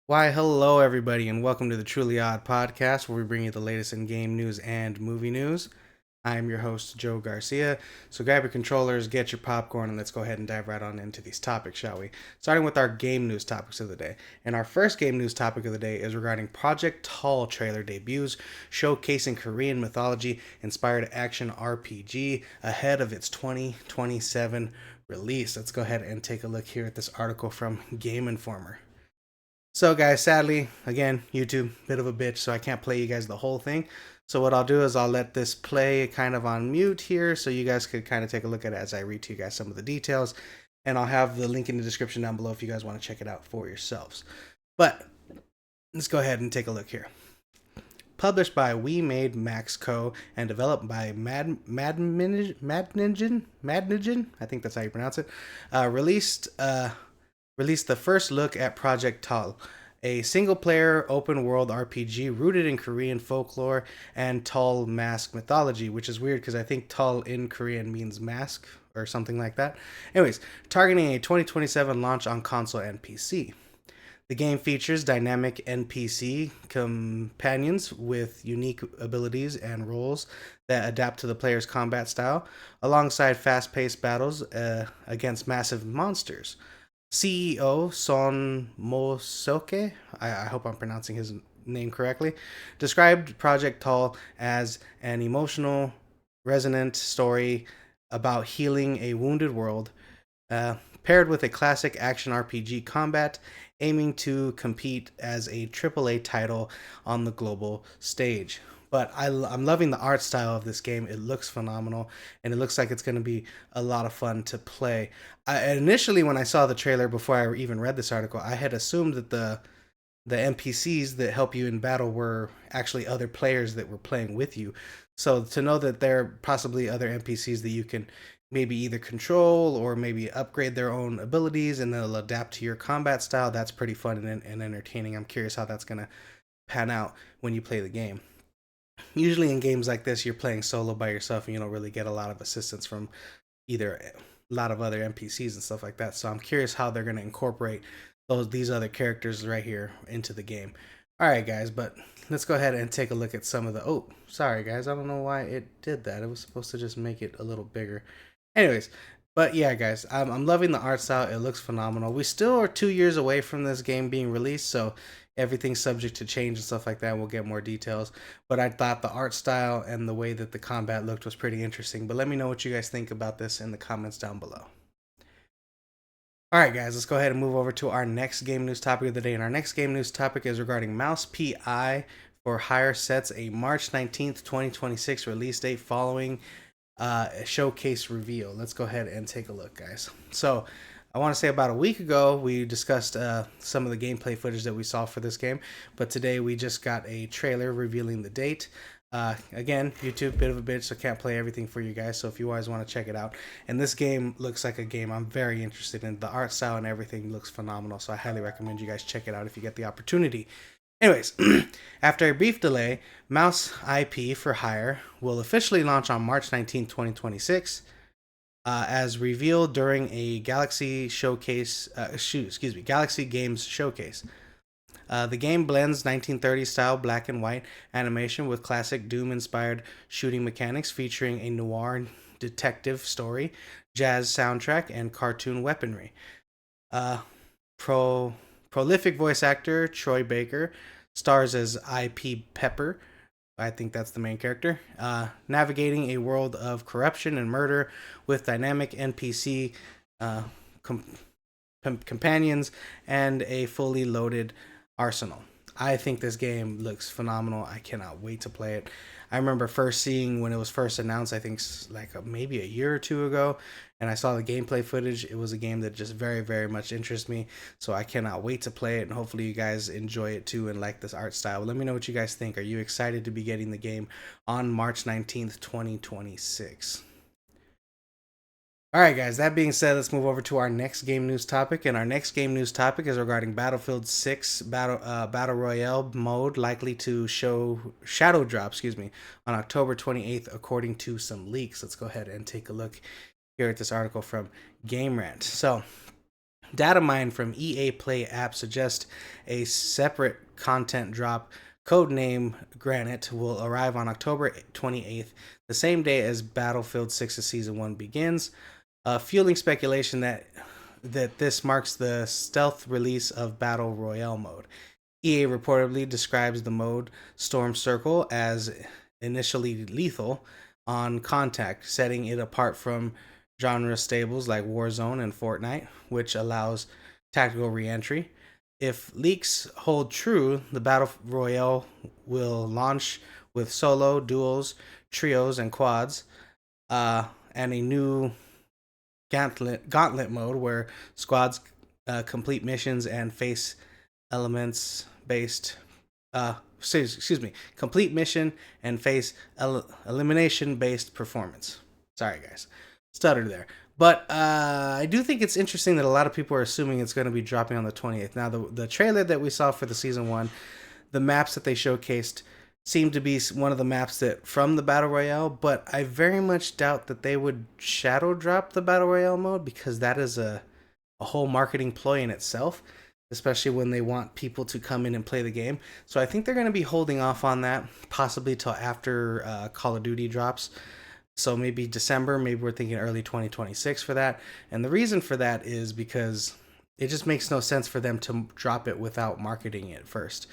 Why, hello, everybody, and welcome to the Truly Odd podcast, where we bring you the latest in game news and movie news. I am your host, Joe Garcia. So grab your controllers, get your popcorn, and let's go ahead and dive right on into these topics, shall we? Starting with our game news topics of the day. And our first game news topic of the day is regarding Project Tall trailer debuts, showcasing Korean mythology-inspired action RPG ahead of its 2027 release. Let's go ahead and take a look here at this article from Game Informer. So, guys, sadly, again, YouTube, bit of a bitch, so I can't play you guys the whole thing. So what I'll do is I'll let this play kind of on mute here so you guys could kind of take a look at it as I read to you guys some of the details. And I'll have the link in the description down below if you guys want to check it out for yourselves. But let's go ahead and take a look here. Published by We Made Max Co. and developed by Madnigen, I think that's how you pronounce it, released the first look at Project Tal, a single-player open-world RPG rooted in Korean folklore and Tal mask mythology, which is weird because I think Tal in Korean means mask or something like that. Anyways, targeting a 2027 launch on console and PC. The game features dynamic NPC companions with unique abilities and roles that adapt to the player's combat style, alongside fast-paced battles against massive monsters. CEO Son Mosoke, I hope I'm pronouncing his name correctly, described Project Tall as an emotional, resonant story about healing a wounded world, paired with a classic action RPG combat, aiming to compete as a AAA title on the global stage. But I'm loving the art style of this game. It looks phenomenal, and it looks like it's going to be a lot of fun to play. Initially, when I saw the trailer before I even read this article, I had assumed that the NPCs that help you in battle were actually other players that were playing with you. So to know that there are possibly other NPCs that you can maybe either control or maybe upgrade their own abilities and they'll adapt to your combat style, that's pretty fun and entertaining. I'm curious how that's going to pan out when you play the game. Usually in games like this, you're playing solo by yourself and you don't really get a lot of assistance from either a lot of other NPCs and stuff like that. So I'm curious how they're going to incorporate these other characters right here into the game. All right, guys, but let's go ahead and take a look at some of the. Oh, sorry, guys, I don't know why it did that. It was supposed to just make it a little bigger. Anyways, but yeah, guys, I'm loving the art style. It looks phenomenal. We still are 2 years away from this game being released, so everything's subject to change and stuff like that. We'll get more details. But I thought the art style and the way that the combat looked was pretty interesting. But let me know what you guys think about this in the comments down below. All right, guys, let's go ahead and move over to our next game news topic of the day. And our next game news topic is regarding Mouse PI for Hire sets a March 19th, 2026 release date following a showcase reveal. Let's go ahead and take a look, guys. So I want to say about a week ago, we discussed some of the gameplay footage that we saw for this game, but today we just got a trailer revealing the date. Again, YouTube, bit of a bitch, so can't play everything for you guys. So if you guys want to check it out, and this game looks like a game I'm very interested in. The art style and everything looks phenomenal, so I highly recommend you guys check it out if you get the opportunity. Anyways, after a brief delay, Mouse IP for Hire will officially launch on March 19, 2026, as revealed during a Galaxy showcase. Galaxy Games showcase. The game blends 1930s style black and white animation with classic Doom-inspired shooting mechanics, featuring a noir detective story, jazz soundtrack, and cartoon weaponry. Uh, Prolific voice actor Troy Baker stars as IP Pepper. I think that's the main character. Navigating a world of corruption and murder with dynamic NPC companions and a fully loaded arsenal. I think this game looks phenomenal. I cannot wait to play it. I remember first seeing when it was first announced, I think like maybe a year or two ago, and I saw the gameplay footage. It was a game that just very, very much interests me. So I cannot wait to play it, and hopefully you guys enjoy it too and like this art style. Let me know what you guys think. Are you excited to be getting the game on March 19th, 2026? All right, guys, that being said, let's move over to our next game news topic. And our next game news topic is regarding Battlefield 6 Battle Royale mode, likely to show shadow drop, on October 28th, according to some leaks. Let's go ahead and take a look here at this article from Game Rant. So, Data mine from EA Play app suggests a separate content drop, codename Granite, will arrive on October 28th, the same day as Battlefield 6's Season 1 begins, fueling speculation that this marks the stealth release of Battle Royale mode. EA reportedly describes the mode Storm Circle as initially lethal on contact, setting it apart from genre staples like Warzone and Fortnite, which allows tactical re-entry. If leaks hold true, the Battle Royale will launch with solo, duos, trios, and quads, and a new gauntlet mode where squads complete missions and face elements based complete mission and face elimination based performance. Sorry guys, stuttered there. But I do think it's interesting that a lot of people are assuming it's going to be dropping on the 28th. Now, the trailer that we saw for the Season 1, the maps that they showcased seemed to be one of the maps that from the Battle Royale, but I very much doubt that they would shadow drop the Battle Royale mode, because that is a whole marketing ploy in itself, especially when they want people to come in and play the game. So I think they're going to be holding off on that, possibly till after Call of Duty drops. So maybe December, maybe we're thinking early 2026 for that. And the reason for that is because it just makes no sense for them to drop it without marketing it first.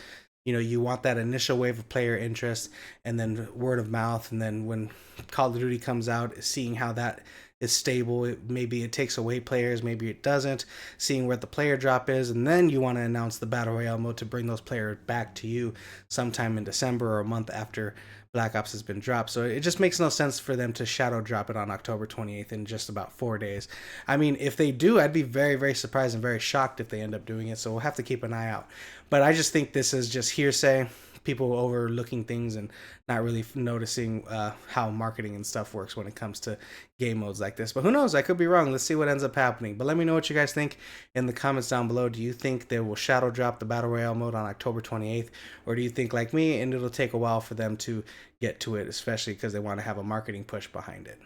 You know, you want that initial wave of player interest and then word of mouth. And then when Call of Duty comes out, seeing how that is stable, maybe it takes away players, maybe it doesn't, seeing where the player drop is. And then you want to announce the Battle Royale mode to bring those players back to you sometime in December or a month after Black Ops has been dropped. So it just makes no sense for them to shadow drop it on October 28th in just about 4 days. I mean, if they do, I'd be very, very surprised and very shocked if they end up doing it. So we'll have to keep an eye out. But I just think this is just hearsay, people overlooking things and not really noticing how marketing and stuff works when it comes to game modes like this. But who knows? I could be wrong. Let's see what ends up happening. But let me know what you guys think in the comments down below. Do you think they will shadow drop the Battle Royale mode on October 28th? Or do you think like me, and it'll take a while for them to get to it, especially because they want to have a marketing push behind it?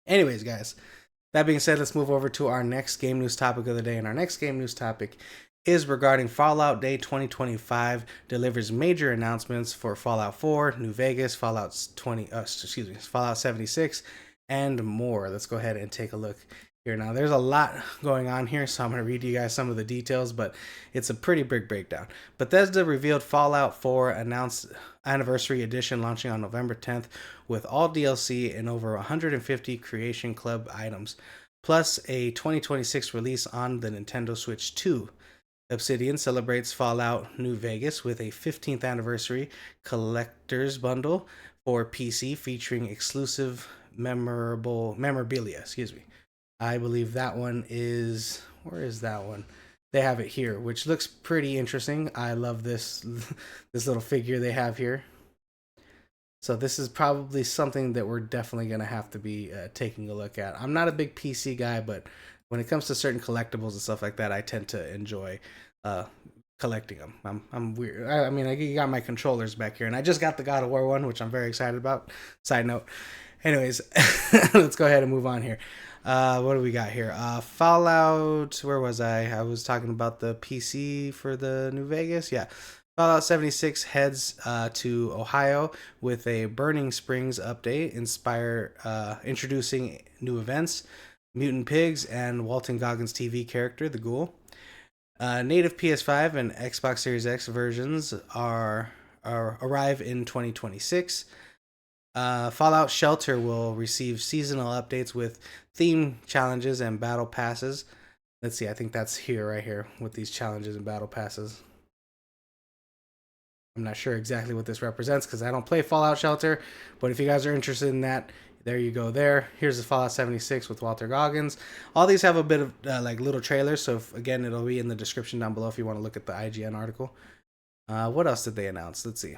Anyways, guys, that being said, let's move over to our next game news topic of the day. And our next game news topic is regarding Fallout Day 2025 delivers major announcements for Fallout 4, New Vegas, Fallout 76, and more. Let's go ahead and take a look here. Now, there's a lot going on here, so I'm going to read you guys some of the details, but it's a pretty big breakdown. Bethesda revealed Fallout 4 announced Anniversary Edition launching on November 10th with all DLC and over 150 Creation Club items, plus a 2026 release on the Nintendo Switch 2. Obsidian celebrates Fallout New Vegas with a 15th anniversary collector's bundle for PC featuring exclusive memorabilia. I believe that one is, where is that one? They have it here, which looks pretty interesting. I love this little figure they have here. So this is probably something that we're definitely going to have to be taking a look at. I'm not a big PC guy, but when it comes to certain collectibles and stuff like that, I tend to enjoy collecting them. I'm weird. I mean, I got my controllers back here, and I just got the God of War one, which I'm very excited about. Side note. Anyways, let's go ahead and move on here. What do we got here? Fallout. Where was I? I was talking about the PC for the New Vegas. Yeah. Fallout 76 heads to Ohio with a Burning Springs update, introducing new events, mutant pigs, and Walton Goggins TV character, the Ghoul. Native PS5 and Xbox Series X versions arrive in 2026. Fallout Shelter will receive seasonal updates with theme challenges and battle passes. Let's see, I think that's here, right here, with these challenges and battle passes. I'm not sure exactly what this represents because I don't play Fallout Shelter, but if you guys are interested in that, there you go there. Here's the Fallout 76 with Walter Goggins. All these have a bit of like little trailers, so again, it'll be in the description down below if you want to look at the IGN article. What else did they announce? Let's see.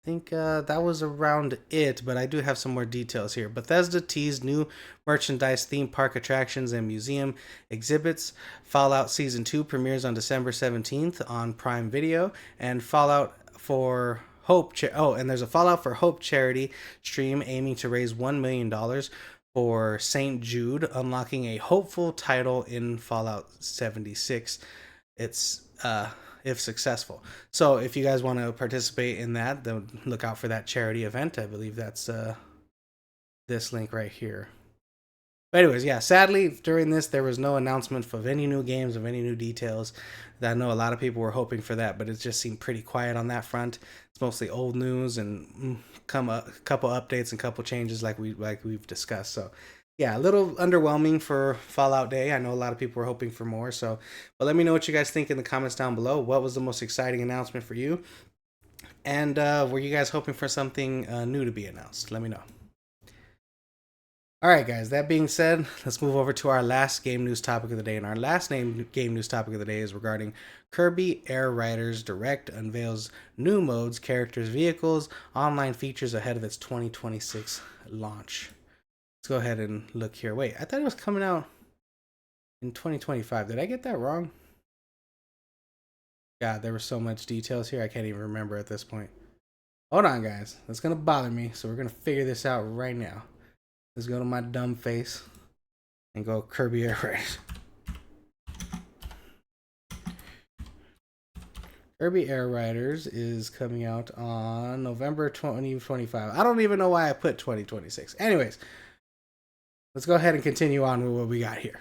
I think that was around it, but I do have some more details here. Bethesda teased new merchandise, theme park attractions, and museum exhibits. Fallout Season 2 premieres on December 17th on Prime Video, and Fallout for Hope. And there's a Fallout for Hope charity stream aiming to raise $1 million for St. Jude, unlocking a hopeful title in Fallout 76. It's if successful. So if you guys want to participate in that, then look out for that charity event. I believe that's this link right here. But anyways, yeah, sadly, during this, there was no announcement of any new games, of any new details. I know a lot of people were hoping for that, but it just seemed pretty quiet on that front. It's mostly old news and a couple updates and couple changes like we've discussed. So, yeah, a little underwhelming for Fallout Day. I know a lot of people were hoping for more. So, but let me know what you guys think in the comments down below. What was the most exciting announcement for you? And were you guys hoping for something new to be announced? Let me know. All right, guys, that being said, let's move over to our last game news topic of the day. And our last game news topic of the day is regarding Kirby Air Riders Direct unveils new modes, characters, vehicles, online features ahead of its 2026 launch. Let's go ahead and look here. Wait, I thought it was coming out in 2025. Did I get that wrong? God, there was so much details here. I can't even remember at this point. Hold on, guys. That's going to bother me, so we're going to figure this out right now. Let's go to my dumb face and go Kirby Air Riders. Kirby Air Riders is coming out on November 2025. I don't even know why I put 2026. Anyways, let's go ahead and continue on with what we got here.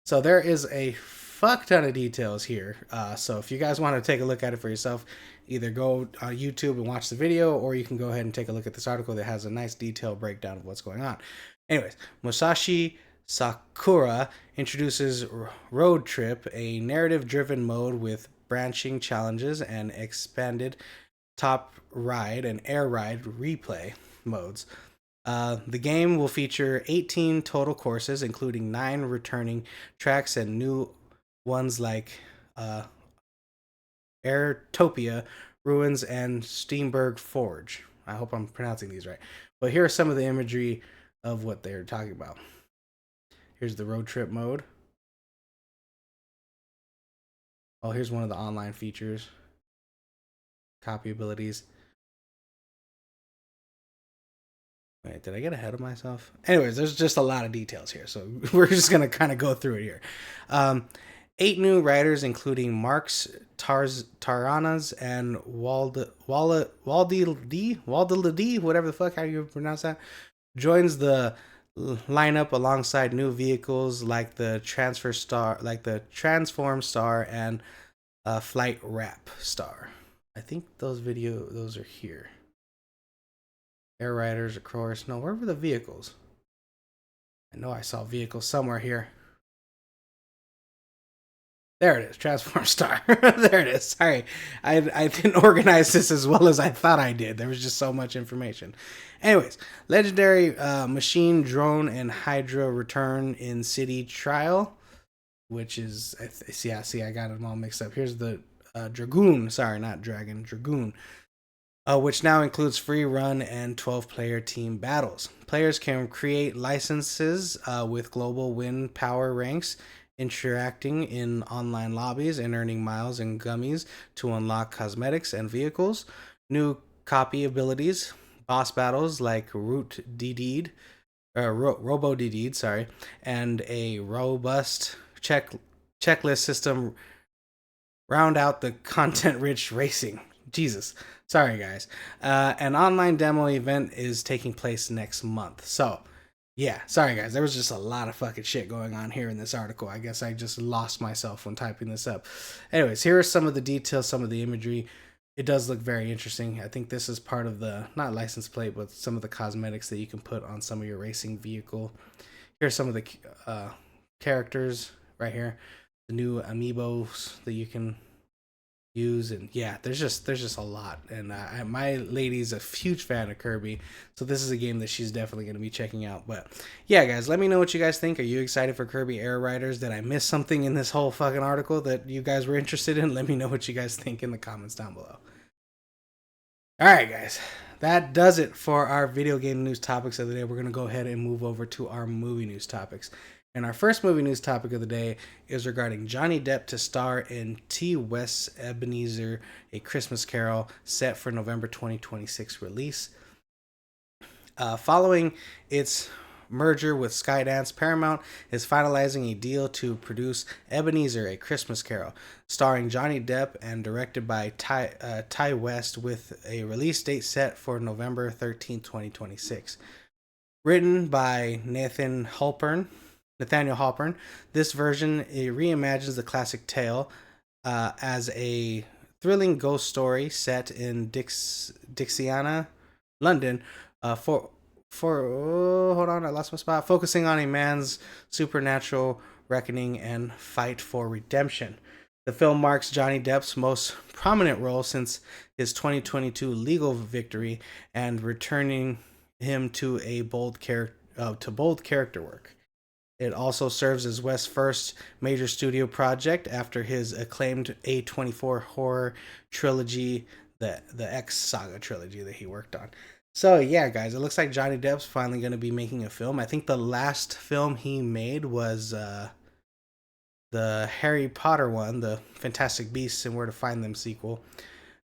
So there is a fuck ton of details here. So if you guys want to take a look at it for yourself, either go on YouTube and watch the video, or you can go ahead and take a look at this article that has a nice detailed breakdown of what's going on. Anyways, Musashi Sakura introduces Road Trip, a narrative-driven mode with branching challenges and expanded top ride and air ride replay modes. The game will feature 18 total courses, including 9 returning tracks and new ones like Airtopia, Ruins, and Steenberg Forge. I hope I'm pronouncing these right. But here are some of the imagery of what they're talking about. Here's the road trip mode. Oh, here's one of the online features. Copy abilities. Wait, did I get ahead of myself? Anyways, there's just a lot of details here, so we're just going to kind of go through it here. 8 new riders, including Marks Taranas and Waldiladi, whatever the fuck, how you pronounce that, joins the lineup alongside new vehicles like the Transform Star and Flight Wrap Star. I think those are here. Air Riders, of course. No, where were the vehicles? I know I saw vehicles somewhere here. There it is, Transform Star. There it is. Sorry, I didn't organize this as well as I thought I did. There was just so much information. Anyways, legendary machine, drone, and Hydra return in City Trial, which is I got them all mixed up. Here's the Dragoon. Sorry, not Dragon. Dragoon. Which now includes free run and 12-player team battles. Players can create licenses with global wind power ranks, interacting in online lobbies and earning miles and gummies to unlock cosmetics and vehicles. New copy abilities, boss battles like Robo DD'd, sorry, and a robust checklist system round out the content-rich racing. Jesus. Sorry, guys. An online demo event is taking place next month. So, yeah, sorry guys, there was just a lot of fucking shit going on here in this article. I guess I just lost myself when typing this up. Anyways, here are some of the details, some of the imagery. It does look very interesting. I think this is part of the, not license plate, but some of the cosmetics that you can put on some of your racing vehicle. Here's some of the characters right here. The new amiibos that you can use, and yeah, there's just a lot. And my lady's a huge fan of Kirby, so this is a game that she's definitely going to be checking out. But yeah, guys, let me know what you guys think. Are you excited for Kirby Air Riders? Did I miss something in this whole fucking article that you guys were interested in? Let me know what you guys think in the comments down below. Alright guys, that does it for our video game news topics of the day. We're going to go ahead and move over to our movie news topics. And our first movie news topic of the day is regarding Johnny Depp to star in T. West's Ebenezer, A Christmas Carol, set for November 2026 release. Following its merger with Skydance, Paramount is finalizing a deal to produce Ebenezer, A Christmas Carol, starring Johnny Depp and directed by Ty West, with a release date set for November 13th, 2026. Written by Nathaniel Halpern, this version reimagines the classic tale as a thrilling ghost story set in Dixiana, London, hold on, I lost my spot. Focusing on a man's supernatural reckoning and fight for redemption. The film marks Johnny Depp's most prominent role since his 2022 legal victory and returning him to bold character work. It also serves as West's first major studio project after his acclaimed A24 horror trilogy, the X Saga trilogy that he worked on. So yeah, guys, it looks like Johnny Depp's finally going to be making a film. I think the last film he made was the Harry Potter one, the Fantastic Beasts and Where to Find Them sequel.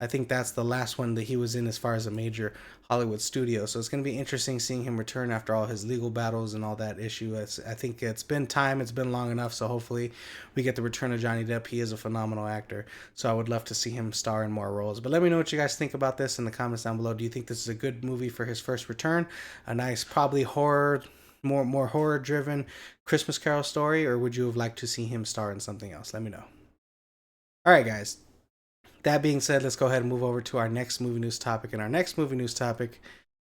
I think that's the last one that he was in as far as a major Hollywood studio. So it's going to be interesting seeing him return after all his legal battles and all that issue. I think it's been time. It's been long enough. So hopefully we get the return of Johnny Depp. He is a phenomenal actor. So I would love to see him star in more roles. But let me know what you guys think about this in the comments down below. Do you think this is a good movie for his first return? A nice, probably horror, more horror driven Christmas Carol story? Or would you have liked to see him star in something else? Let me know. All right, guys. That being said, let's go ahead and move over to our next movie news topic. And our next movie news topic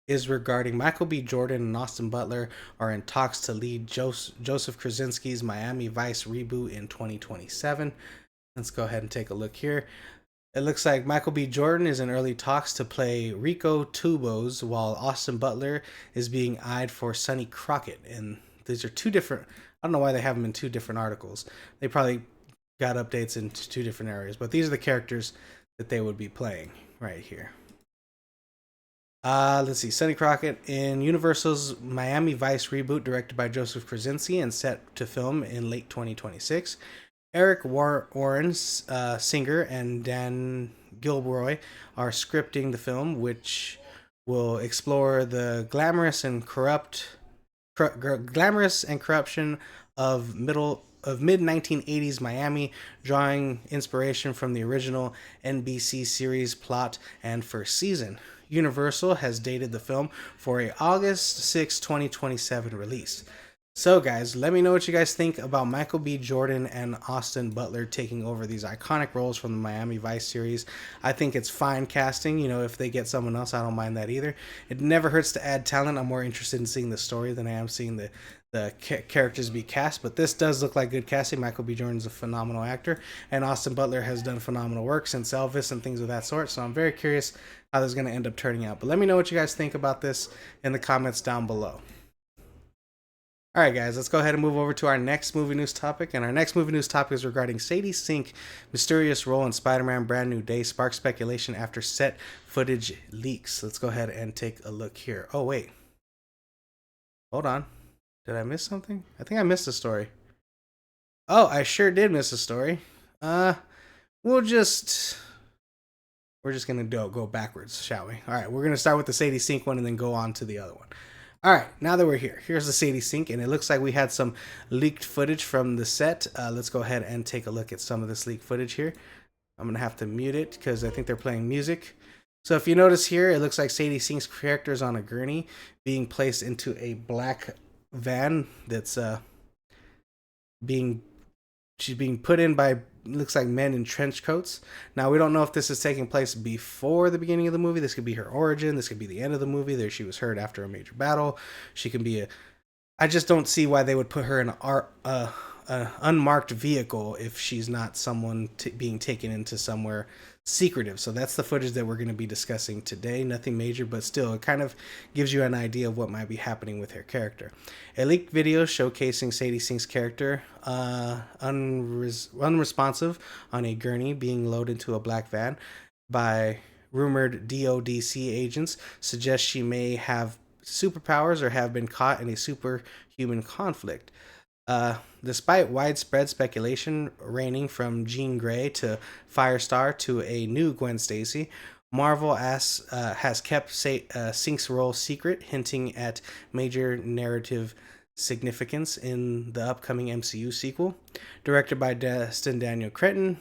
is regarding Michael B. Jordan and Austin Butler are in talks to lead Joseph Krasinski's Miami Vice reboot in 2027. Let's go ahead and take a look here. It looks like Michael B. Jordan is in early talks to play Rico Tubos, while Austin Butler is being eyed for Sonny Crockett. And these are two different, I don't know why they have them in two different articles. They probably got updates into two different areas, but these are the characters that they would be playing right here. Let's see. Sonny Crockett in Universal's Miami Vice reboot, directed by Joseph Krasinski and set to film in late 2026. Eric Warren, Singer, and Dan Gilroy are scripting the film, which will explore the glamorous and corruption of mid-1980s Miami, drawing inspiration from the original NBC series plot and first season. Universal has dated the film for a August 6, 2027 release. So guys, let me know what you guys think about Michael B. Jordan and Austin Butler taking over these iconic roles from the Miami Vice series. I think it's fine casting. You know, if they get someone else, I don't mind that either. It never hurts to add talent. I'm more interested in seeing the story than I am seeing the characters be cast, but this does look like good casting. Michael B. Jordan's a phenomenal actor, and Austin Butler has done phenomenal work since Elvis and things of that sort, so I'm very curious how this is going to end up turning out. But let me know what you guys think about this in the comments down below. Alright guys, let's go ahead and move over to our next movie news topic, and our next movie news topic is regarding Sadie Sink. Mysterious role in Spider-Man Brand New Day sparks speculation after set footage leaks. Let's go ahead and take a look here. Oh wait, hold on. Did I miss something? I think I missed a story. Oh, I sure did miss a story. We're just gonna go backwards, shall we? All right, we're gonna start with the Sadie Sink one and then go on to the other one. All right, now that we're here, here's the Sadie Sink, and it looks like we had some leaked footage from the set. Let's go ahead and take a look at some of this leaked footage here. I'm gonna have to mute it because I think they're playing music. So if you notice here, it looks like Sadie Sink's character is on a gurney being placed into a black van that's she's being put in by, looks like, men in trench coats. Now we don't know if this is taking place before the beginning of the movie. This could be her origin. This could be the end of the movie. There she was hurt after a major battle. She can be I just don't see why they would put her in an unmarked vehicle if she's not someone being taken into somewhere secretive. So that's the footage that we're going to be discussing today. Nothing major, but still, it kind of gives you an idea of what might be happening with her character. A leaked video showcasing Sadie Sink's character, unresponsive on a gurney being loaded into a black van by rumored DODC agents, suggests she may have superpowers or have been caught in a superhuman conflict. Despite widespread speculation ranging from Jean Grey to Firestar to a new Gwen Stacy, Marvel has kept Sync's role secret, hinting at major narrative significance in the upcoming MCU sequel. Directed by Destin Daniel Cretton,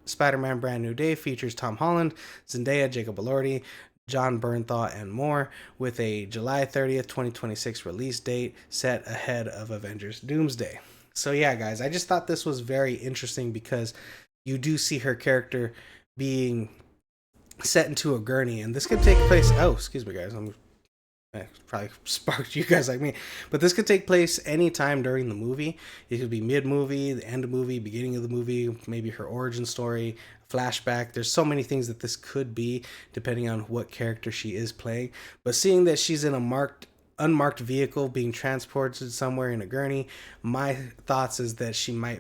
Spider-Man Brand New Day features Tom Holland, Zendaya, Jacob Elordi, John Bernthal, and more, with a July 30th, 2026 release date set ahead of Avengers Doomsday. So yeah, guys, I just thought this was very interesting because you do see her character being set into a gurney, and this could take place. Oh, excuse me, guys. Probably sparked you guys like me, but this could take place anytime during the movie. It could be mid-movie, the end of the movie, beginning of the movie, maybe her origin story, flashback. There's so many things that this could be depending on what character she is playing. But seeing that she's in a unmarked vehicle being transported somewhere in a gurney, my thoughts is that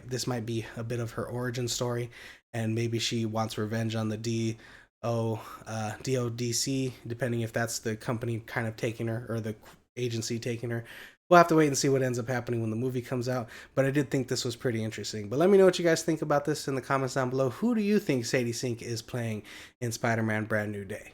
this might be a bit of her origin story, and maybe she wants revenge on the DODC, depending if that's the company kind of taking her or the agency taking her. We'll have to wait and see what ends up happening when the movie comes out. But I did think this was pretty interesting. But let me know what you guys think about this in the comments down below. Who do you think Sadie Sink is playing in Spider-Man Brand New Day?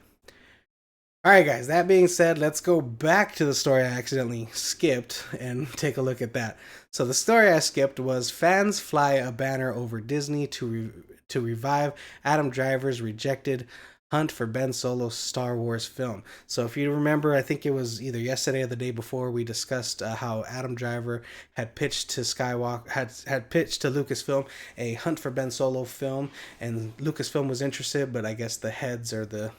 Alright guys, that being said, let's go back to the story I accidentally skipped and take a look at that. So the story I skipped was fans fly a banner over Disney to revive Adam Driver's rejected hunt for Ben Solo's Star Wars film. So if you remember, I think it was either yesterday or the day before, we discussed how Adam Driver had pitched to had pitched to Lucasfilm a Hunt for Ben Solo film, and Lucasfilm was interested, but I guess the heads or the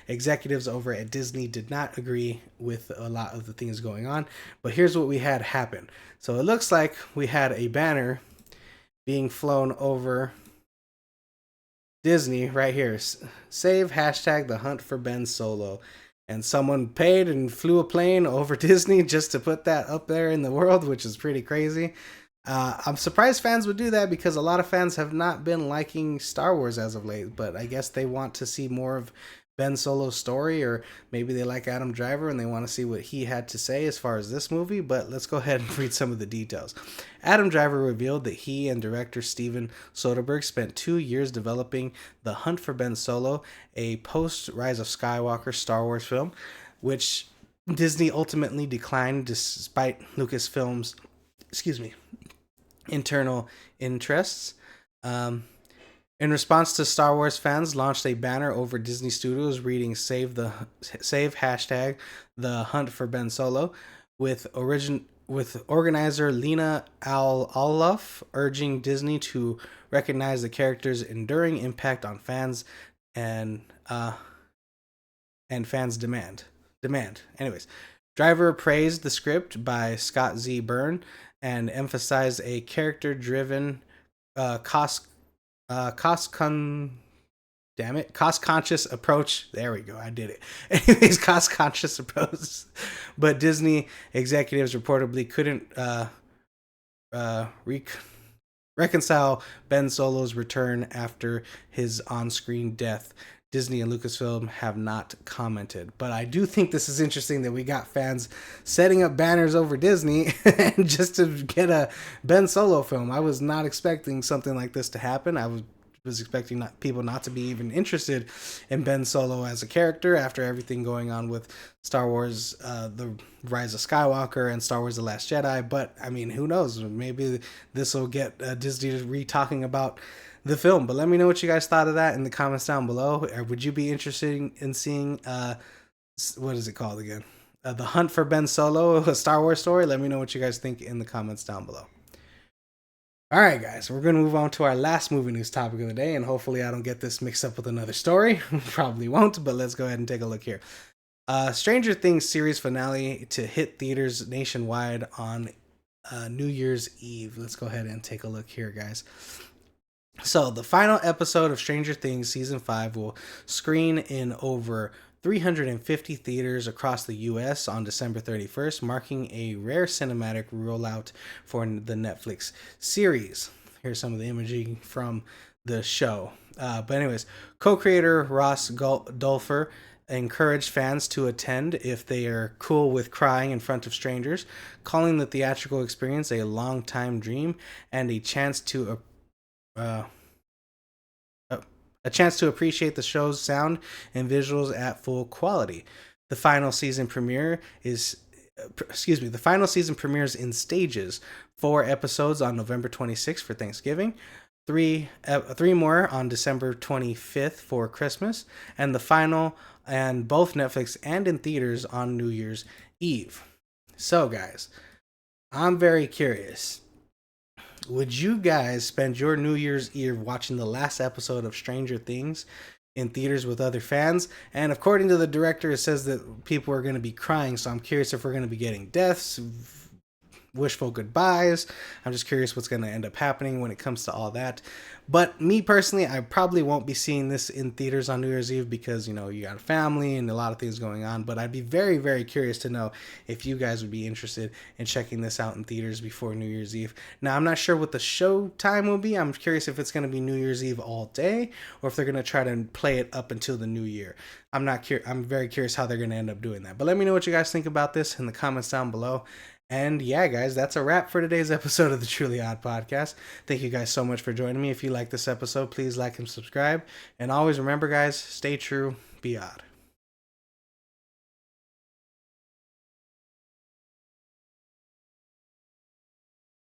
executives over at Disney did not agree with a lot of the things going on. But here's what we had happen. So it looks like we had a banner being flown over Disney right here. Save hashtag the hunt for Ben Solo. And someone paid and flew a plane over Disney just to put that up there in the world, which is pretty crazy. I'm surprised fans would do that because a lot of fans have not been liking Star Wars as of late, but I guess they want to see more of Ben Solo's story, or maybe they like Adam Driver and they want to see what he had to say as far as this movie. But let's go ahead and read some of the details. Adam Driver revealed that he and director Steven Soderbergh spent 2 years developing The Hunt for Ben Solo, a post-Rise of Skywalker Star Wars film, which Disney ultimately declined despite Lucasfilm's, internal interests. In response to Star Wars fans launched a banner over Disney Studios reading save hashtag the hunt for Ben Solo, with organizer Lena Al-Allof urging Disney to recognize the character's enduring impact on fans and fans' demand. Anyways, Driver praised the script by Scott Z. Byrne and emphasized a character-driven, cost-conscious approach. There we go, I did it. Anyways, cost-conscious approach. But Disney executives reportedly couldn't reconcile Ben Solo's return after his on-screen death. Disney and Lucasfilm have not commented. But I do think this is interesting that we got fans setting up banners over Disney just to get a Ben Solo film. I was not expecting something like this to happen. I was expecting people not to be even interested in Ben Solo as a character after everything going on with Star Wars, The Rise of Skywalker and Star Wars The Last Jedi. But, I mean, who knows? Maybe this will get Disney to re-talking about the film. But let me know what you guys thought of that in the comments down below. Would you be interested in seeing, what is it called again? The Hunt for Ben Solo, a Star Wars story? Let me know what you guys think in the comments down below. Alright guys, we're going to move on to our last movie news topic of the day, and hopefully I don't get this mixed up with another story. Probably won't, but let's go ahead and take a look here. Stranger Things series finale to hit theaters nationwide on New Year's Eve. Let's go ahead and take a look here, guys. So the final episode of Stranger Things Season 5 will screen in over 350 theaters across the U.S. on December 31st, marking a rare cinematic rollout for the Netflix series. Here's some of the imaging from the show. But anyways, co-creator Ross Dulfer encouraged fans to attend if they are cool with crying in front of strangers, calling the theatrical experience a long-time dream and a chance to a chance to appreciate the show's sound and visuals at full quality. The final season premiere is the final season premieres in stages. 4 episodes on November 26th for Thanksgiving, three more on December 25th for Christmas, and the final and both Netflix and in theaters on New Year's Eve. So guys, I'm very curious. Would you guys spend your New Year's Eve watching the last episode of Stranger Things in theaters with other fans? And according to the director, it says that people are going to be crying, so I'm curious if we're going to be getting deaths, wishful goodbyes. I'm just curious what's going to end up happening when it comes to all that. But me personally, I probably won't be seeing this in theaters on New Year's Eve because, you know, you got a family and a lot of things going on. But I'd be very, very curious to know if you guys would be interested in checking this out in theaters before New Year's Eve. Now, I'm not sure what the show time will be. I'm curious if it's going to be New Year's Eve all day or if they're going to try to play it up until the new year. I'm very curious how they're going to end up doing that. But let me know what you guys think about this in the comments down below. And yeah, guys, that's a wrap for today's episode of the Truly Odd Podcast. Thank you guys so much for joining me. If you like this episode, please like and subscribe. And always remember, guys, stay true, be odd.